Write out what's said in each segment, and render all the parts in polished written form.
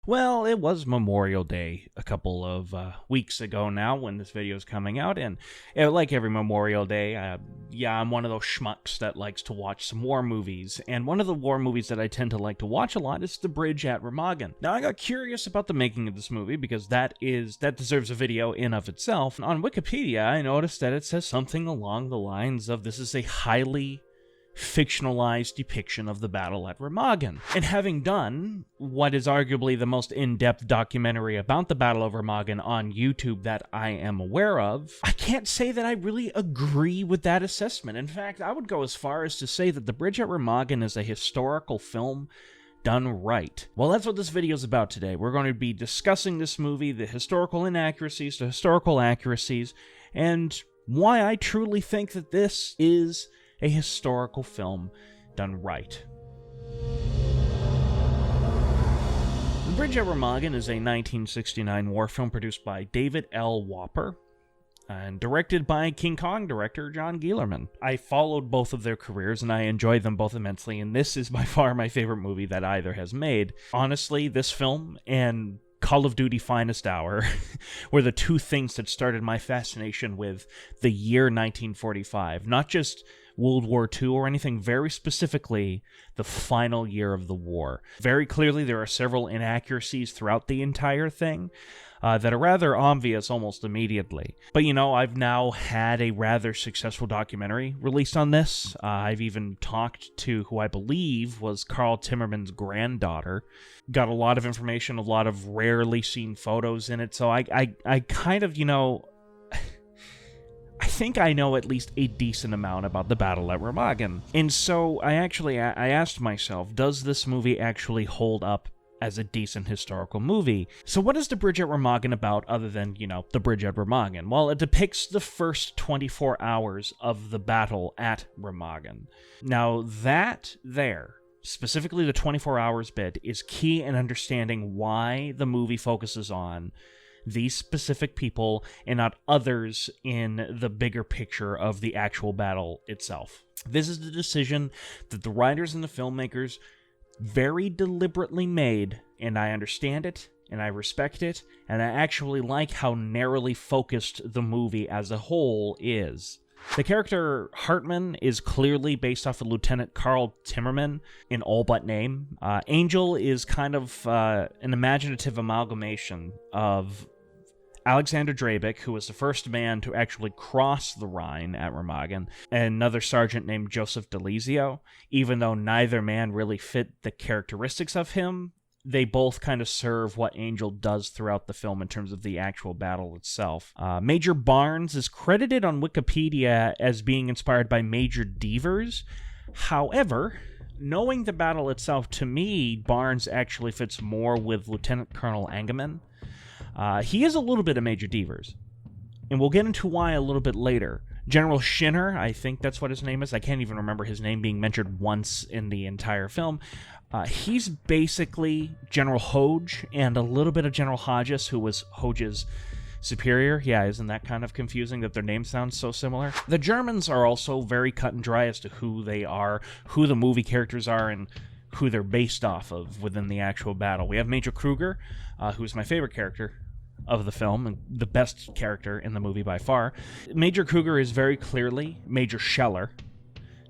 Well, it was Memorial Day a couple of weeks ago now when this video is coming out, and like every Memorial Day, yeah, I'm one of those schmucks that likes to watch some war movies, and one of the war movies that I tend to like to watch a lot is The Bridge at Remagen. Now, I got curious about the making of this movie because that deserves a video in of itself. On Wikipedia, I noticed that it says something along the lines of this is a highly fictionalized depiction of the battle at Remagen. And having done what is arguably the most in-depth documentary about the Battle of Remagen on YouTube that I am aware of, I can't say that I really agree with that assessment. In fact, I would go as far as to say that The Bridge at Remagen is a historical film done right. Well, that's what this video is about today. We're going to be discussing this movie, the historical inaccuracies, the historical accuracies, and why I truly think that this is a historical film done right. The Bridge at Remagen is a 1969 war film produced by David L. Whopper and directed by King Kong director John Guillermin. I followed both of their careers and I enjoyed them both immensely, and this is by far my favorite movie that either has made. Honestly, this film and Call of Duty Finest Hour were the two things that started my fascination with the year 1945. Not just World War II or anything, very specifically the final year of the war. Very clearly, there are several inaccuracies throughout the entire thing that are rather obvious almost immediately. But you know, I've now had a rather successful documentary released on this. I've even talked to who I believe was Carl Timmerman's granddaughter. Got a lot of information, a lot of rarely seen photos in it, so I kind of, you know, I think I know at least a decent amount about the battle at Remagen. And so I asked myself, does this movie actually hold up as a decent historical movie? So what is The Bridge at Remagen about other than, you know, the bridge at Remagen? Well, it depicts the first 24 hours of the battle at Remagen. Now that there, specifically the 24 hours bit, is key in understanding why the movie focuses on these specific people and not others in the bigger picture of the actual battle itself. This is the decision that the writers and the filmmakers very deliberately made, and I understand it, and I respect it, and I actually like how narrowly focused the movie as a whole is. The character Hartman is clearly based off of Lieutenant Carl Timmerman in all but name. Angel is kind of an imaginative amalgamation of Alexander Drabik, who was the first man to actually cross the Rhine at Remagen, and another sergeant named Joseph Delizio. Even though neither man really fit the characteristics of him, they both kind of serve what Angel does throughout the film in terms of the actual battle itself. Major Barnes is credited on Wikipedia as being inspired by Major Devers. However, knowing the battle itself, to me, Barnes actually fits more with Lieutenant Colonel Engelmann. He is a little bit of Major Devers, and we'll get into why a little bit later. General Schinner, I think that's what his name is. I can't even remember his name being mentioned once in the entire film. He's basically General Hoge and a little bit of General Hodges, who was Hoge's superior. Yeah, isn't that kind of confusing that their names sound so similar? The Germans are also very cut and dry as to who they are, who the movie characters are, and who they're based off of within the actual battle. We have Major Kruger, who's my favorite character of the film, and the best character in the movie by far. Major Kruger is very clearly Major Scheller,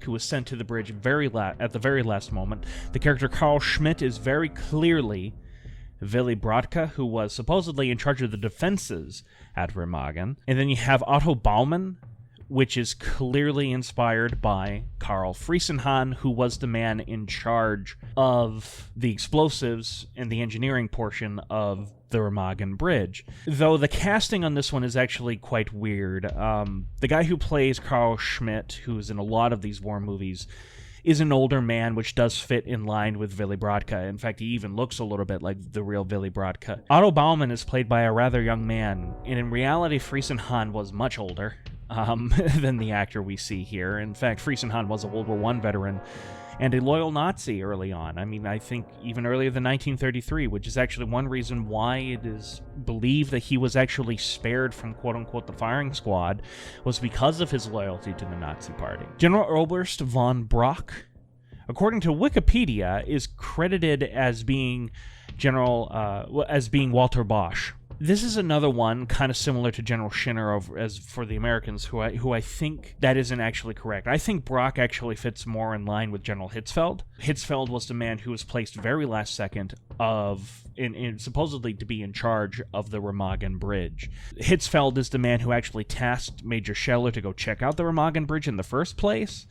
who was sent to the bridge at the very last moment. The character Carl Schmidt is very clearly Willy Brodka, who was supposedly in charge of the defenses at Remagen. And then you have Otto Baumann, which is clearly inspired by Karl Friesenhahn, who was the man in charge of the explosives and the engineering portion of the Remagen Bridge. Though the casting on this one is actually quite weird. The guy who plays Karl Schmidt, who's in a lot of these war movies, is an older man, which does fit in line with Willy Brodka. In fact, he even looks a little bit like the real Willy Brodka. Otto Baumann is played by a rather young man, and in reality, Friesenhahn was much older than the actor we see here. In fact, Friesenhahn was a World War I veteran and a loyal Nazi early on. I mean, I think even earlier than 1933, which is actually one reason why it is believed that he was actually spared from quote-unquote the firing squad, was because of his loyalty to the Nazi Party. General Oberst von Brock, according to Wikipedia, is credited as being as being Walter Bosch. This is another one kind of similar to General Schinner as for the Americans, who I think that isn't actually correct. I think Brock actually fits more in line with General Hitzfeld. Hitzfeld was the man who was placed very last second supposedly to be in charge of the Remagen Bridge. Hitzfeld is the man who actually tasked Major Scheller to go check out the Remagen Bridge in the first place,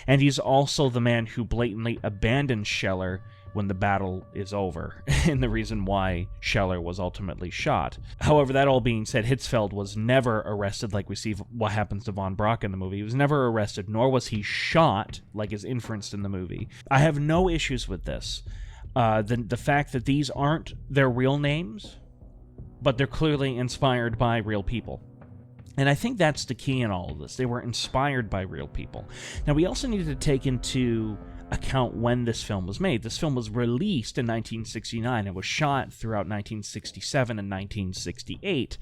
and he's also the man who blatantly abandoned Scheller when the battle is over, and the reason why Scheller was ultimately shot. However, that all being said, Hitzfeld was never arrested like we see what happens to Von Brock in the movie. He was never arrested, nor was he shot like is inferenced in the movie. I have no issues with this. The fact that these aren't their real names, but they're clearly inspired by real people. And I think that's the key in all of this. They were inspired by real people. Now, we also need to take into account when this film was made. This film was released in 1969 and was shot throughout 1967 and 1968.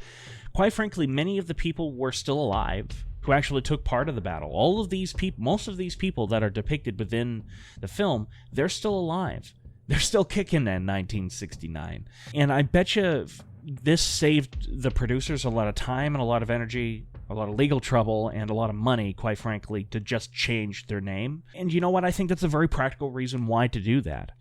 Quite frankly, many of the people were still alive who actually took part of the battle. All of these people, most of these people that are depicted within the film, they're still alive. They're still kicking in 1969. And I bet you this saved the producers a lot of time and a lot of energy, a lot of legal trouble, and a lot of money, quite frankly, to just change their name. And you know what? I think that's a very practical reason why to do that.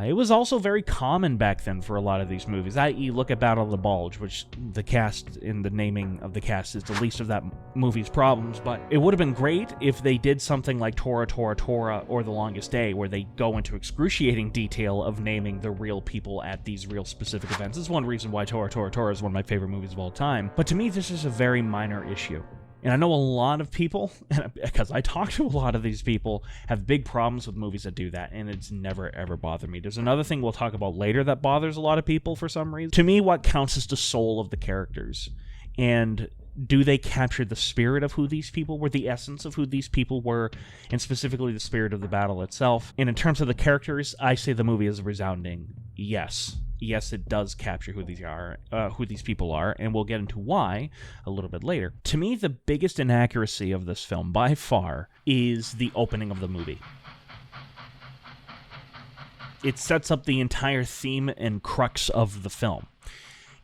It was also very common back then for a lot of these movies, i.e. look at Battle of the Bulge, which the cast, in the naming of the cast, is the least of that movie's problems, but it would have been great if they did something like Tora, Tora, Tora, or The Longest Day, where they go into excruciating detail of naming the real people at these real specific events. This is one reason why Tora, Tora, Tora is one of my favorite movies of all time, but to me this is a very minor issue. And I know a lot of people, because I talk to a lot of these people, have big problems with movies that do that, and it's never, ever bothered me. There's another thing we'll talk about later that bothers a lot of people for some reason. To me, what counts is the soul of the characters. And do they capture the spirit of who these people were, the essence of who these people were, and specifically the spirit of the battle itself? And in terms of the characters, I say the movie is a resounding yes. Yes, it does capture who these people are, and we'll get into why a little bit later. To me, the biggest inaccuracy of this film, by far, is the opening of the movie. It sets up the entire theme and crux of the film,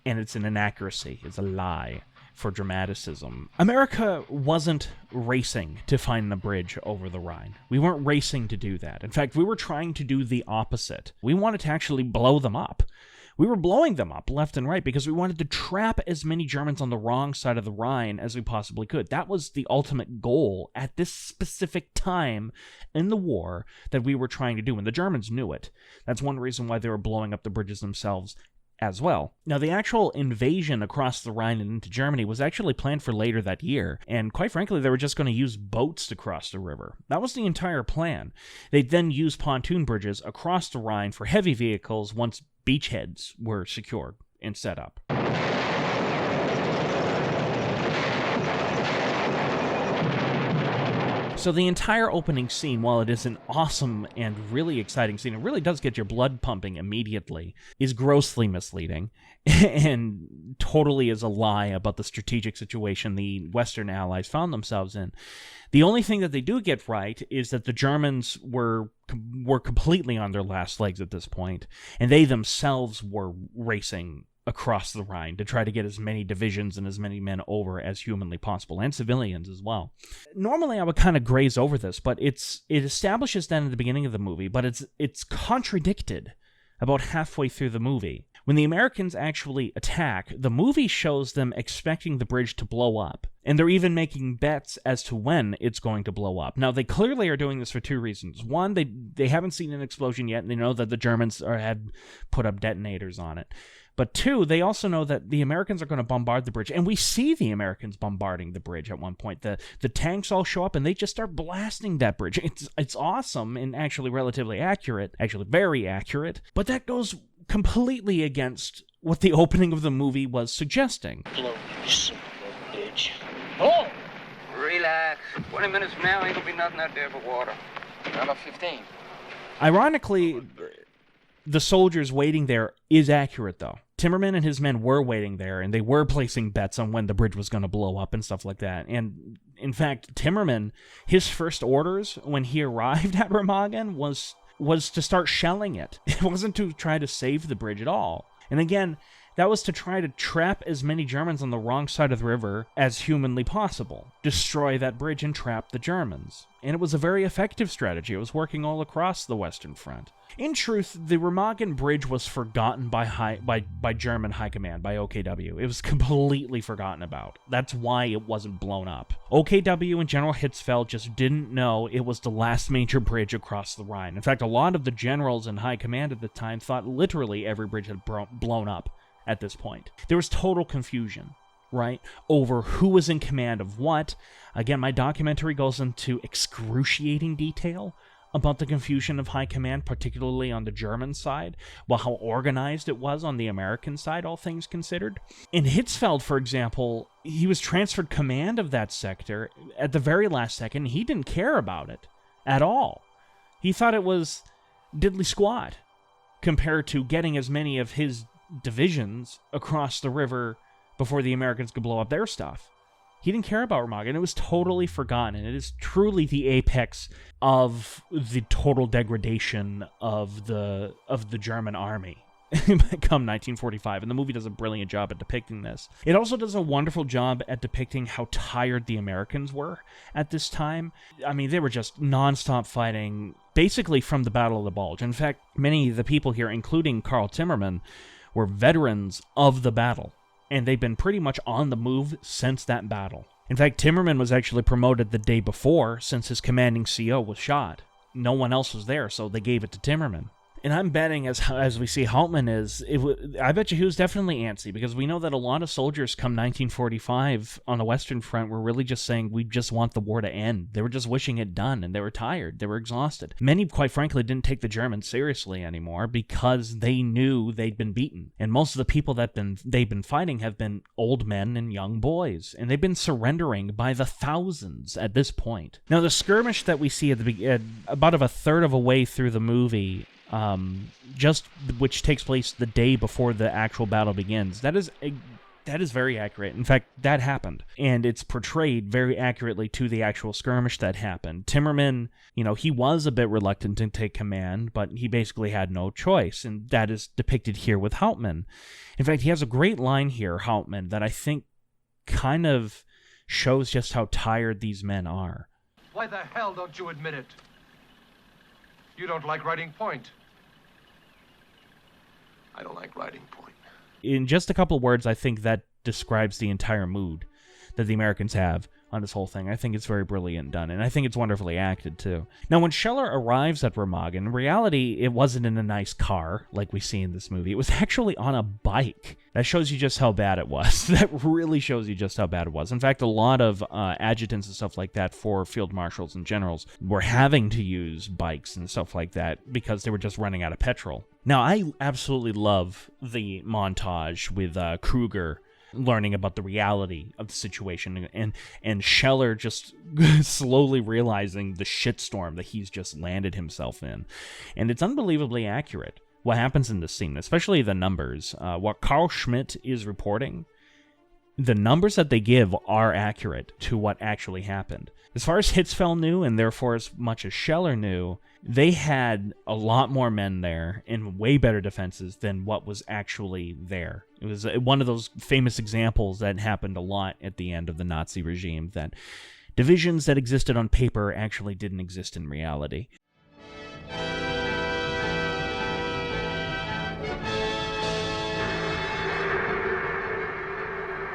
and it's an inaccuracy. It's a lie for dramaticism. America wasn't racing to find the bridge over the Rhine. We weren't racing to do that. In fact, we were trying to do the opposite. We wanted to actually blow them up. We were blowing them up left and right because we wanted to trap as many Germans on the wrong side of the Rhine as we possibly could. That was the ultimate goal at this specific time in the war that we were trying to do, and the Germans knew it. That's one reason why they were blowing up the bridges themselves as well. Now, the actual invasion across the Rhine and into Germany was actually planned for later that year, and quite frankly, they were just going to use boats to cross the river. That was the entire plan. They'd then use pontoon bridges across the Rhine for heavy vehicles once beachheads were secured and set up. So the entire opening scene, while it is an awesome and really exciting scene, it really does get your blood pumping immediately, is grossly misleading and totally is a lie about the strategic situation the Western Allies found themselves in. The only thing that they do get right is that the Germans were completely on their last legs at this point, and they themselves were racing across the Rhine to try to get as many divisions and as many men over as humanly possible, and civilians as well. Normally, I would kind of graze over this, but it establishes that in the beginning of the movie, but it's contradicted about halfway through the movie. When the Americans actually attack, the movie shows them expecting the bridge to blow up, and they're even making bets as to when it's going to blow up. Now, they clearly are doing this for two reasons. One, they haven't seen an explosion yet, and they know that the Germans had put up detonators on it. But two, they also know that the Americans are going to bombard the bridge. And we see the Americans bombarding the bridge at one point. The tanks all show up and they just start blasting that bridge. It's awesome and actually relatively accurate. Actually very accurate. But that goes completely against what the opening of the movie was suggesting. Blow you son of a bitch. Oh! Relax. 20 minutes from now ain't gonna be nothing out there but water. Another 15. Ironically, the soldiers waiting there is accurate, though. Timmerman and his men were waiting there, and they were placing bets on when the bridge was going to blow up and stuff like that. And, in fact, Timmerman, his first orders when he arrived at Remagen was was to start shelling it. It wasn't to try to save the bridge at all. And again, that was to try to trap as many Germans on the wrong side of the river as humanly possible. Destroy that bridge and trap the Germans. And it was a very effective strategy. It was working all across the Western Front. In truth, the Remagen Bridge was forgotten by German High Command, by OKW. It was completely forgotten about. That's why it wasn't blown up. OKW and General Hitzfeld just didn't know it was the last major bridge across the Rhine. In fact, a lot of the generals in High Command at the time thought literally every bridge had blown up at this point. There was total confusion, right, over who was in command of what. Again, my documentary goes into excruciating detail about the confusion of High Command, particularly on the German side, while how organized it was on the American side, all things considered. In Hitzfeld, for example, he was transferred command of that sector at the very last second. He didn't care about it at all. He thought it was diddly squat compared to getting as many of his divisions across the river before the Americans could blow up their stuff. He didn't care about Remagen. It was totally forgotten, and it is truly the apex of the total degradation of the German army come 1945, and the movie does a brilliant job at depicting this. It also does a wonderful job at depicting how tired the Americans were at this time. I mean, they were just non-stop fighting, basically from the Battle of the Bulge. In fact, many of the people here, including Karl Timmerman, were veterans of the battle, and they've been pretty much on the move since that battle. In fact, Timmerman was actually promoted the day before, since his commanding CO was shot. No one else was there, so they gave it to Timmerman. And I'm betting, as we see Hauptmann I bet you he was definitely antsy, because we know that a lot of soldiers come 1945 on the Western Front were really just saying, we just want the war to end. They were just wishing it done, and they were tired. They were exhausted. Many, quite frankly, didn't take the Germans seriously anymore because they knew they'd been beaten. And most of the people that they've been fighting have been old men and young boys, and they've been surrendering by the thousands at this point. Now, the skirmish that we see at the about a third of a way through the movie, which takes place the day before the actual battle begins. That is very accurate. In fact, that happened, and it's portrayed very accurately to the actual skirmish that happened. Timmerman, he was a bit reluctant to take command, but he basically had no choice, and that is depicted here with Hauptmann. In fact, he has a great line here, Hauptmann, that I think kind of shows just how tired these men are. Why the hell don't you admit it? You don't like riding point. I don't like riding point. In just a couple of words, I think that describes the entire mood that the Americans have on this whole thing. I think it's very brilliant done, and I think it's wonderfully acted, too. Now, when Scheller arrives at Remagen, in reality, it wasn't in a nice car, like we see in this movie. It was actually on a bike. That shows you just how bad it was. That really shows you just how bad it was. In fact, a lot of adjutants and stuff like that for field marshals and generals were having to use bikes and stuff like that because they were just running out of petrol. Now, I absolutely love the montage with Kruger learning about the reality of the situation, and Scheller just slowly realizing the shitstorm that he's just landed himself in. And it's unbelievably accurate what happens in this scene, especially the numbers. What Carl Schmidt is reporting, the numbers that they give are accurate to what actually happened. As far as Hitzfeld knew, and therefore as much as Scheller knew, they had a lot more men there and way better defenses than what was actually there. It was one of those famous examples that happened a lot at the end of the Nazi regime, that divisions that existed on paper actually didn't exist in reality.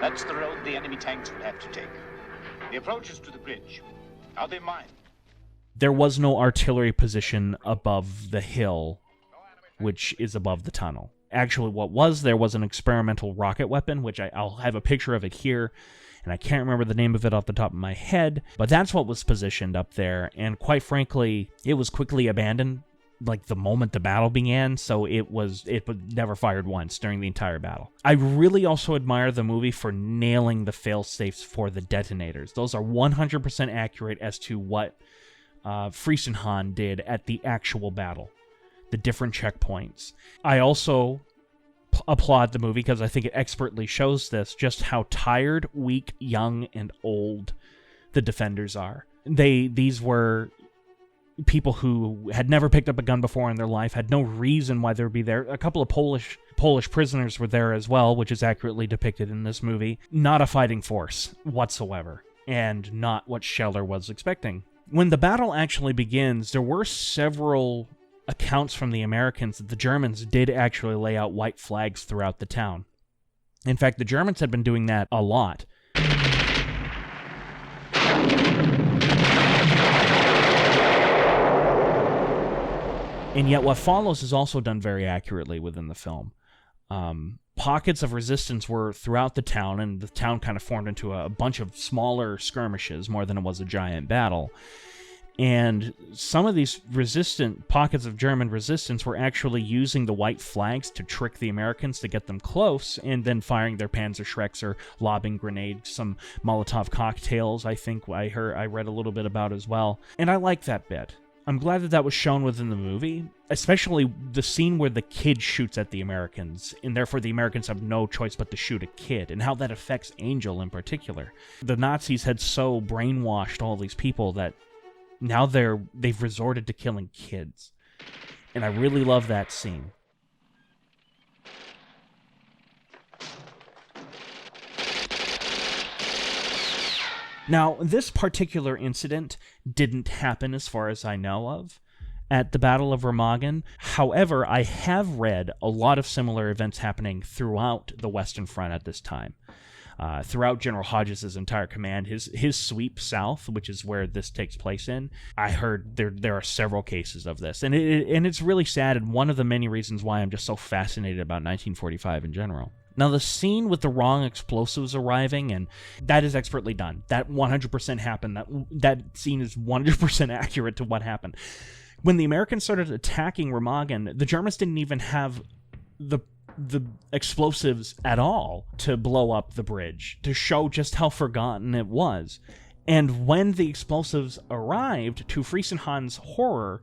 That's the road the enemy tanks will have to take. The approach is to the bridge. Are they mine? There was no artillery position above the hill, which is above the tunnel. Actually, what was there was an experimental rocket weapon, which I'll have a picture of it here, and I can't remember the name of it off the top of my head, but that's what was positioned up there, and quite frankly, it was quickly abandoned, like the moment the battle began, so it was never fired once during the entire battle. I really also admire the movie for nailing the fail-safes for the detonators. Those are 100% accurate as to what Friesenhahn did at the actual battle, the different checkpoints. I also applaud the movie because I think it expertly shows this, just how tired, weak, young, and old the defenders are. These were people who had never picked up a gun before in their life, had no reason why they would be there. A couple of Polish prisoners were there as well, which is accurately depicted in this movie. Not a fighting force whatsoever, and not what Scheller was expecting. When the battle actually begins, there were several accounts from the Americans that the Germans did actually lay out white flags throughout the town. In fact, the Germans had been doing that a lot. And yet what follows is also done very accurately within the film. Pockets of resistance were throughout the town, and the town kind of formed into a bunch of smaller skirmishes more than it was a giant battle. And some of these pockets of German resistance were actually using the white flags to trick the Americans to get them close, and then firing their Panzerschrecks or lobbing grenades, some Molotov cocktails, I think I read a little bit about as well. And I like that bit. I'm glad that was shown within the movie, especially the scene where the kid shoots at the Americans, and therefore the Americans have no choice but to shoot a kid, and how that affects Angel in particular. The Nazis had so brainwashed all these people that now they've resorted to killing kids. And I really love that scene. Now, this particular incident didn't happen as far as I know of at the Battle of Remagen. However, I have read a lot of similar events happening throughout the Western Front at this time. Throughout General Hodges' entire command, his sweep south, which is where this takes place in, I heard there are several cases of this. And it's really sad, and one of the many reasons why I'm just so fascinated about 1945 in general. Now, the scene with the wrong explosives arriving, and that is expertly done. That 100% happened. That scene is 100% accurate to what happened. When the Americans started attacking Remagen, the Germans didn't even have the explosives at all to blow up the bridge, to show just how forgotten it was. And when the explosives arrived, to Friesenhahn's horror,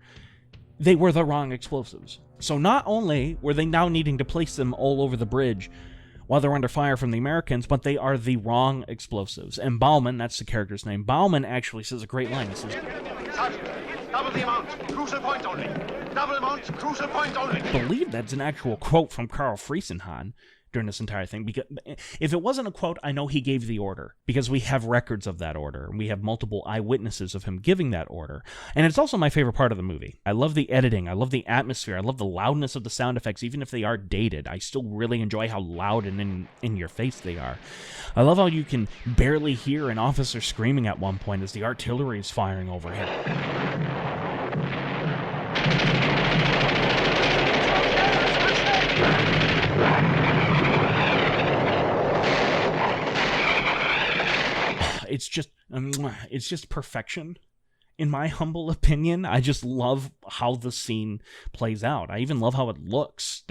they were the wrong explosives. So not only were they now needing to place them all over the bridge while they're under fire from the Americans, but they are the wrong explosives. And Baumann, that's the character's name, Baumann actually says a great line. He says, Sergeant, double the amount, crucial point only. Double amount, crucial point only. I believe that's an actual quote from Karl Friesenhahn during this entire thing. Because if it wasn't a quote, I know he gave the order, because we have records of that order, and we have multiple eyewitnesses of him giving that order. And it's also my favorite part of the movie. I love the editing, I love the atmosphere, I love the loudness of the sound effects, even if they are dated. I still really enjoy how loud and in your face they are. I love how you can barely hear an officer screaming at one point as the artillery is firing overhead. It's just perfection, in my humble opinion. I just love how the scene plays out. I even love how it looks.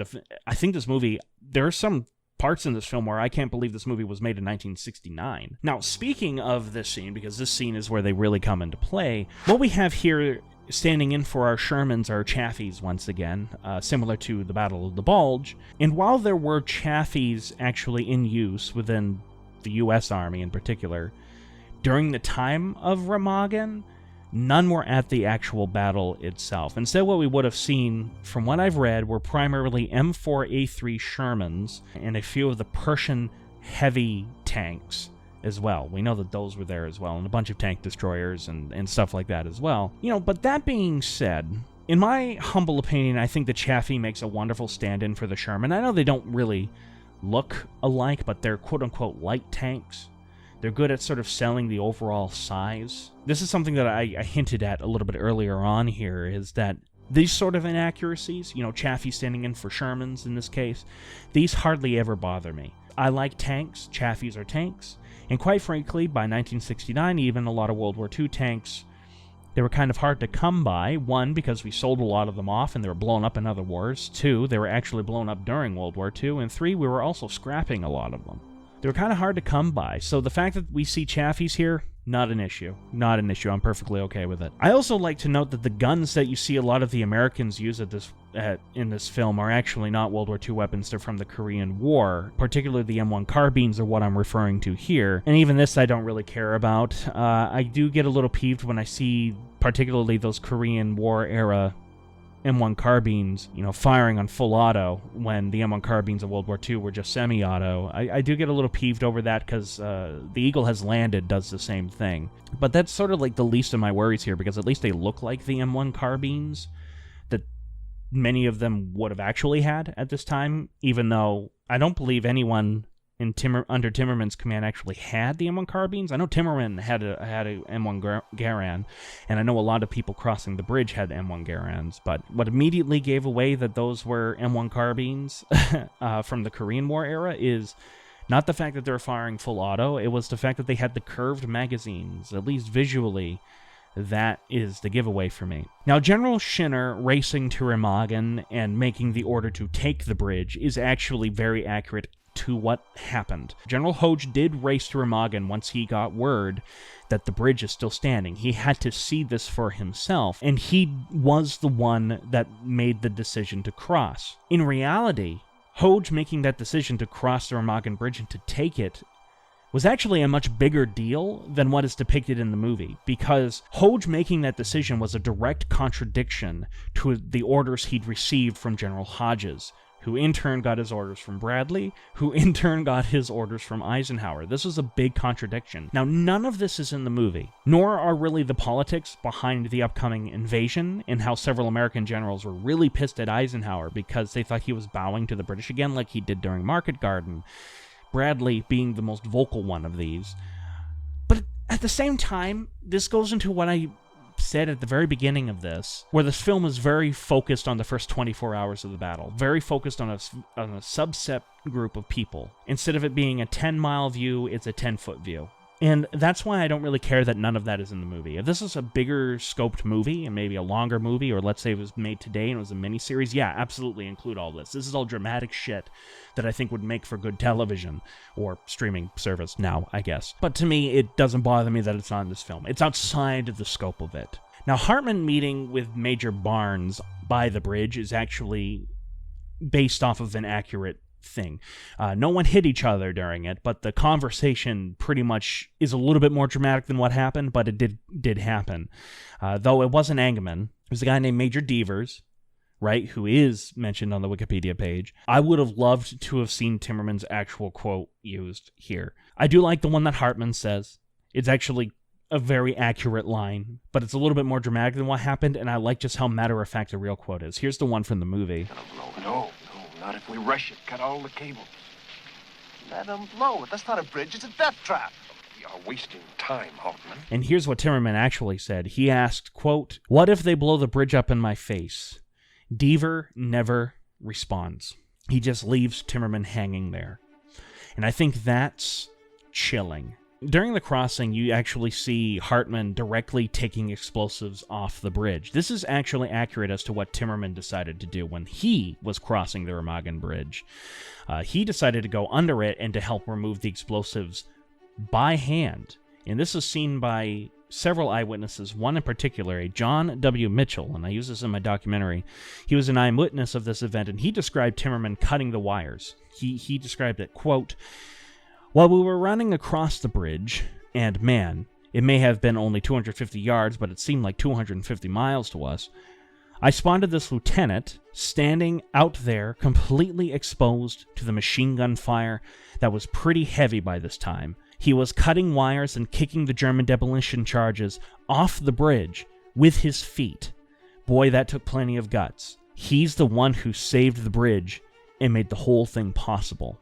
I think this movie, there are some parts in this film where I can't believe this movie was made in 1969. Now, speaking of this scene, because this scene is where they really come into play, what we have here standing in for our Shermans are Chaffies once again, similar to the Battle of the Bulge. And while there were Chaffies actually in use within the U.S. Army in particular, during the time of Remagen, none were at the actual battle itself. Instead, what we would have seen, from what I've read, were primarily M4A3 Shermans and a few of the Pershing heavy tanks as well. We know that those were there as well, and a bunch of tank destroyers and stuff like that as well. But that being said, in my humble opinion, I think the Chaffee makes a wonderful stand-in for the Sherman. I know they don't really look alike, but they're quote-unquote light tanks. They're good at sort of selling the overall size. This is something that I hinted at a little bit earlier on here, is that these sort of inaccuracies, Chaffee standing in for Shermans in this case, these hardly ever bother me. I like tanks, Chaffies are tanks, and quite frankly, by 1969, even a lot of World War II tanks, they were kind of hard to come by. One, because we sold a lot of them off and they were blown up in other wars. Two, they were actually blown up during World War II. And three, we were also scrapping a lot of them. They were kind of hard to come by. So the fact that we see Chaffies here, Not an issue. Not an issue. I'm perfectly okay with it. I also like to note that the guns that you see a lot of the Americans use in this film are actually not World War II weapons. They're from the Korean War. Particularly the M1 carbines are what I'm referring to here. And even this I don't really care about. I do get a little peeved when I see particularly those Korean War era M1 carbines, firing on full auto when the M1 carbines of World War II were just semi-auto. I do get a little peeved over that because the Eagle Has Landed does the same thing. But that's sort of like the least of my worries here, because at least they look like the M1 carbines that many of them would have actually had at this time, even though I don't believe anyone under Timmerman's command actually had the M1 carbines. I know Timmerman had a M1 Garand, and I know a lot of people crossing the bridge had M1 Garands, but what immediately gave away that those were M1 carbines from the Korean War era is not the fact that they're firing full auto, it was the fact that they had the curved magazines, at least visually. That is the giveaway for me. Now, General Schinner racing to Remagen and making the order to take the bridge is actually very accurate to what happened. General Hoge did race to Remagen once he got word that the bridge is still standing. He had to see this for himself, and he was the one that made the decision to cross. In reality, Hoge making that decision to cross the Remagen Bridge and to take it was actually a much bigger deal than what is depicted in the movie, because Hoge making that decision was a direct contradiction to the orders he'd received from General Hodges, who in turn got his orders from Bradley, who in turn got his orders from Eisenhower. This was a big contradiction. Now, none of this is in the movie, nor are really the politics behind the upcoming invasion and how several American generals were really pissed at Eisenhower because they thought he was bowing to the British again like he did during Market Garden, Bradley being the most vocal one of these. But at the same time, this goes into what I said at the very beginning of this, where this film is very focused on the first 24 hours of the battle, very focused on a subset group of people. Instead of it being a 10-mile view, it's a 10-foot view. And that's why I don't really care that none of that is in the movie. If this is a bigger scoped movie, and maybe a longer movie, or let's say it was made today and it was a miniseries, yeah, absolutely include all this. This is all dramatic shit that I think would make for good television, or streaming service now, I guess. But to me, it doesn't bother me that it's not in this film. It's outside of the scope of it. Now, Hartman meeting with Major Barnes by the bridge is actually based off of an accurate thing. No one hit each other during it, but the conversation pretty much is a little bit more dramatic than what happened, but it did happen. Though it wasn't Angerman. It was a guy named Major Devers, right, who is mentioned on the Wikipedia page. I would have loved to have seen Timmerman's actual quote used here. I do like the one that Hartman says. It's actually a very accurate line, but it's a little bit more dramatic than what happened, and I like just how matter-of-fact the real quote is. Here's the one from the movie. No, not if we rush it. Cut all the cable. Let them blow it. That's not a bridge. It's a death trap. We are wasting time, Hauptmann. And here's what Timmerman actually said. He asked, quote, "What if they blow the bridge up in my face?" Deaver never responds. He just leaves Timmerman hanging there. And I think that's chilling. During the crossing, you actually see Hartman directly taking explosives off the bridge. This is actually accurate as to what Timmerman decided to do when he was crossing the Remagen Bridge. He decided to go under it and to help remove the explosives by hand. And this is seen by several eyewitnesses, one in particular, a John W. Mitchell, and I use this in my documentary. He was an eyewitness of this event, and he described Timmerman cutting the wires. He described it, quote, "While we were running across the bridge, and man, it may have been only 250 yards, but it seemed like 250 miles to us, I spotted this lieutenant standing out there completely exposed to the machine gun fire that was pretty heavy by this time. He was cutting wires and kicking the German demolition charges off the bridge with his feet. Boy, that took plenty of guts. He's the one who saved the bridge and made the whole thing possible."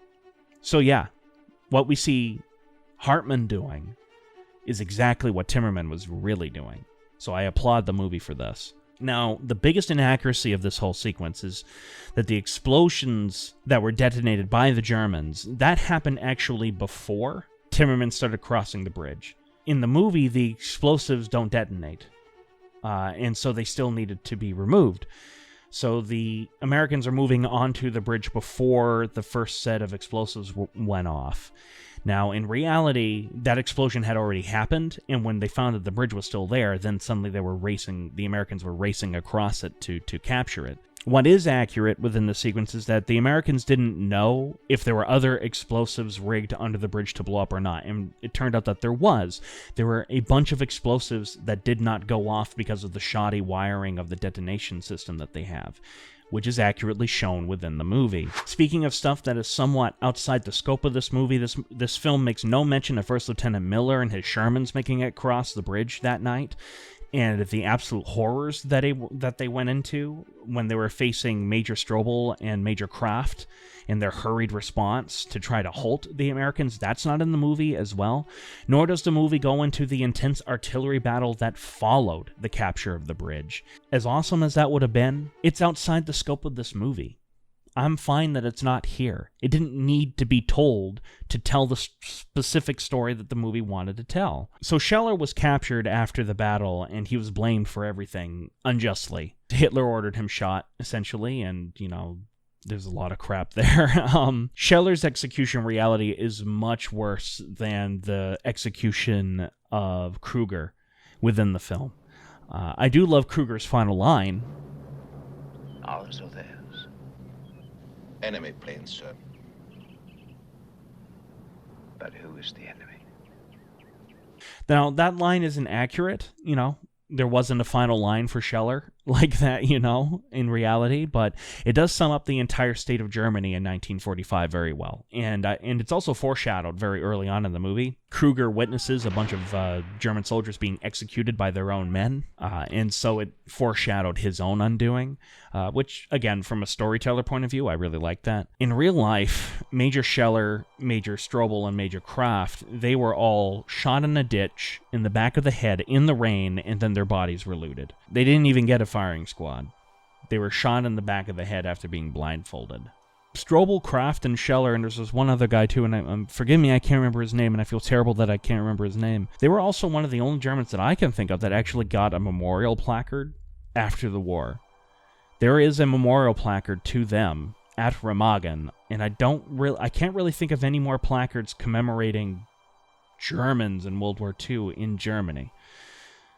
So yeah, what we see Hartman doing is exactly what Timmerman was really doing. So I applaud the movie for this. Now, the biggest inaccuracy of this whole sequence is that the explosions that were detonated by the Germans, that happened actually before Timmerman started crossing the bridge. In the movie, the explosives don't detonate, and so they still needed to be removed. So the Americans are moving onto the bridge before the first set of explosives went off. Now, in reality, that explosion had already happened, and when they found that the bridge was still there, then suddenly the Americans were racing across it to capture it. What is accurate within the sequence is that the Americans didn't know if there were other explosives rigged under the bridge to blow up or not, and it turned out that there was. There were a bunch of explosives that did not go off because of the shoddy wiring of the detonation system that they have, which is accurately shown within the movie. Speaking of stuff that is somewhat outside the scope of this movie, this film makes no mention of First Lieutenant Miller and his Shermans making it across the bridge that night, and the absolute horrors that they went into when they were facing Major Strobel and Major Kraft in their hurried response to try to halt the Americans. That's not in the movie as well. Nor does the movie go into the intense artillery battle that followed the capture of the bridge. As awesome as that would have been, it's outside the scope of this movie. I'm fine that it's not here. It didn't need to be told to tell the specific story that the movie wanted to tell. So Scheller was captured after the battle, and he was blamed for everything unjustly. Hitler ordered him shot, essentially, and, there's a lot of crap there. Scheller's execution reality is much worse than the execution of Kruger within the film. I do love Kruger's final line. Ours or theirs? Enemy planes, sir. But who is the enemy? Now, that line isn't accurate, There wasn't a final line for Scheller like that, in reality, but it does sum up the entire state of Germany in 1945 very well. And it's also foreshadowed very early on in the movie. Kruger witnesses a bunch of German soldiers being executed by their own men, and so it foreshadowed his own undoing, which, again, from a storyteller point of view, I really like that. In real life, Major Scheller, Major Strobel, and Major Kraft, they were all shot in a ditch in the back of the head in the rain, and then their bodies were looted. They didn't even get a firing squad. They were shot in the back of the head after being blindfolded. Strobel, Kraft, and Scheller, and there's this one other guy too, and forgive me, I can't remember his name, and I feel terrible that I can't remember his name. They were also one of the only Germans that I can think of that actually got a memorial placard after the war. There is a memorial placard to them at Remagen, and I can't really think of any more placards commemorating Germans in World War II in Germany.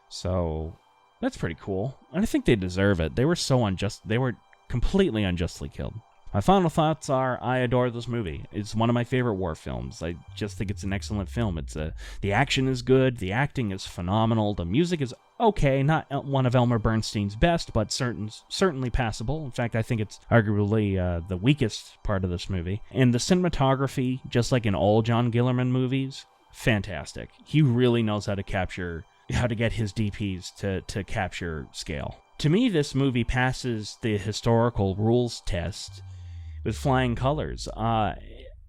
So that's pretty cool, and I think they deserve it. They were completely unjustly killed. My final thoughts are, I adore this movie. It's one of my favorite war films. I just think it's an excellent film. The action is good, the acting is phenomenal, the music is okay, not one of Elmer Bernstein's best, but certainly passable. In fact, I think it's arguably the weakest part of this movie. And the cinematography, just like in all John Guillermin movies, fantastic. He really knows how to get his DPs to capture scale. To me, this movie passes the historical rules test with flying colors.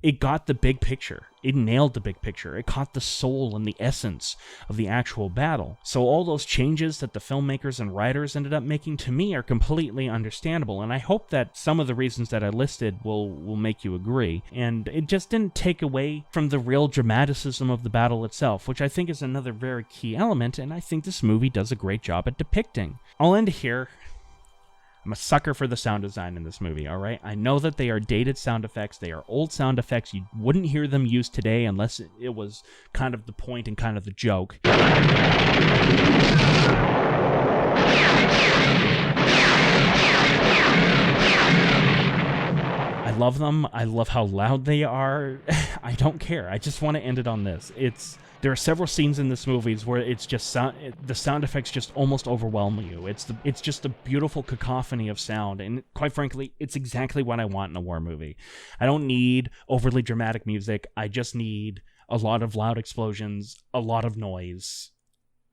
It got the big picture. It nailed the big picture. It caught the soul and the essence of the actual battle. So all those changes that the filmmakers and writers ended up making, to me, are completely understandable, and I hope that some of the reasons that I listed will make you agree. And it just didn't take away from the real dramaticism of the battle itself, which I think is another very key element, and I think this movie does a great job at depicting. I'll end here. I'm a sucker for the sound design in this movie, alright? I know that they are dated sound effects, they are old sound effects, you wouldn't hear them used today unless it was kind of the point and kind of the joke. I love them, I love how loud they are, I don't care, I just want to end it on this. There are several scenes in this movie where it's just the sound effects just almost overwhelm you. It's just a beautiful cacophony of sound, and quite frankly, it's exactly what I want in a war movie. I don't need overly dramatic music. I just need a lot of loud explosions, a lot of noise,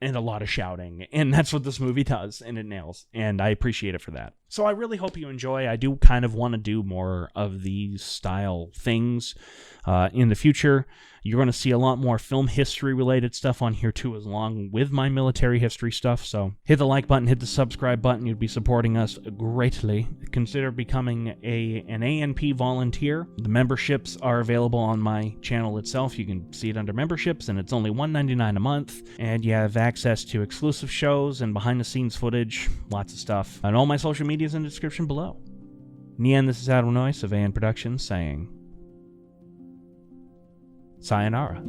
and a lot of shouting, and that's what this movie does, and it nails, and I appreciate it for that. So I really hope you enjoy. I do kind of want to do more of these style things in the future. You're going to see a lot more film history related stuff on here too, along with my military history stuff. So hit the like button, hit the subscribe button. You'd be supporting us greatly. Consider becoming an ANP volunteer. The memberships are available on my channel itself. You can see it under memberships, and it's only $1.99 a month. And you have access to exclusive shows and behind the scenes footage, lots of stuff. And all my social media is in the description below. In the end, this is Adam Noyce of AN Productions saying, Sayonara.